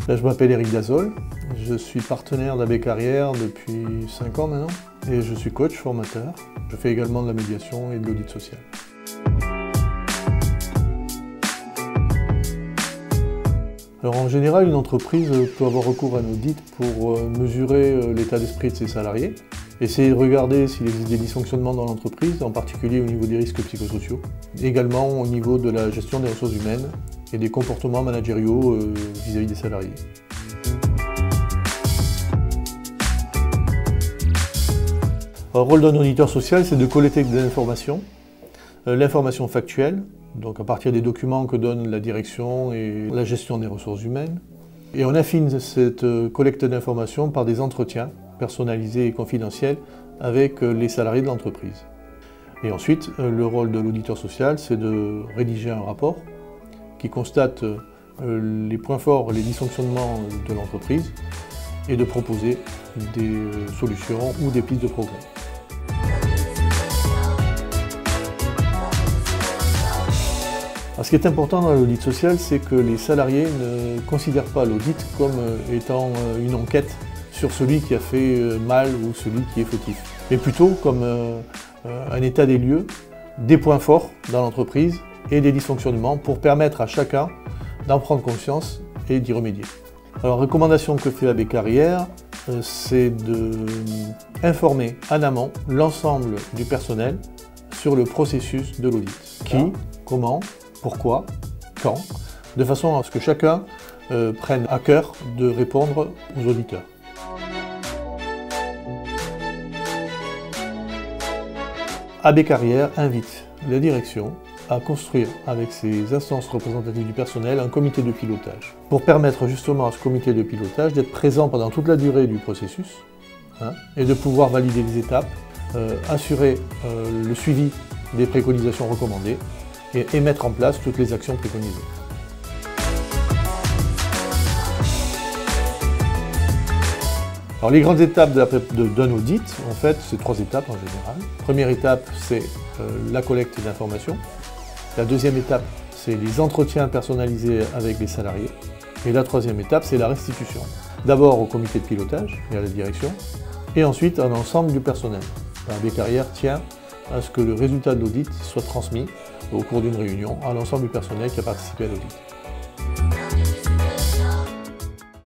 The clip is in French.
Là, je m'appelle Éric Dazol, je suis partenaire d'AB Carrière depuis 5 ans maintenant et je suis coach formateur. Je fais également de la médiation et de l'audit social. Alors en général, une entreprise peut avoir recours à un audit pour mesurer l'état d'esprit de ses salariés, essayer de regarder s'il existe des dysfonctionnements dans l'entreprise, en particulier au niveau des risques psychosociaux, également au niveau de la gestion des ressources humaines et des comportements managériaux vis-à-vis des salariés. Le rôle d'un auditeur social, c'est de collecter des informations, l'information factuelle, donc à partir des documents que donne la direction et la gestion des ressources humaines. Et on affine cette collecte d'informations par des entretiens personnalisés et confidentiels avec les salariés de l'entreprise. Et ensuite, le rôle de l'auditeur social, c'est de rédiger un rapport qui constate les points forts, les dysfonctionnements de l'entreprise et de proposer des solutions ou des pistes de progrès. Alors, ce qui est important dans l'audit social, c'est que les salariés ne considèrent pas l'audit comme étant une enquête sur celui qui a fait mal ou celui qui est fautif, mais plutôt comme un état des lieux, des points forts dans l'entreprise et des dysfonctionnements pour permettre à chacun d'en prendre conscience et d'y remédier. Alors, la recommandation que fait AB Carrière, c'est d'informer en amont l'ensemble du personnel sur le processus de l'audit. Qui, comment, pourquoi, quand, de façon à ce que chacun prenne à cœur de répondre aux auditeurs. AB Carrière invite la direction à construire avec ses instances représentatives du personnel un comité de pilotage pour permettre justement à ce comité de pilotage d'être présent pendant toute la durée du processus et de pouvoir valider les étapes, assurer le suivi des préconisations recommandées et mettre en place toutes les actions préconisées. Alors, les grandes étapes d'un audit, en fait, c'est 3 étapes en général. Première étape, c'est la collecte d'informations. La deuxième étape, c'est les entretiens personnalisés avec les salariés. Et la troisième étape, c'est la restitution. D'abord au comité de pilotage et à la direction, et ensuite à l'ensemble du personnel. AB Carrière tient à ce que le résultat de l'audit soit transmis au cours d'une réunion à l'ensemble du personnel qui a participé à l'audit.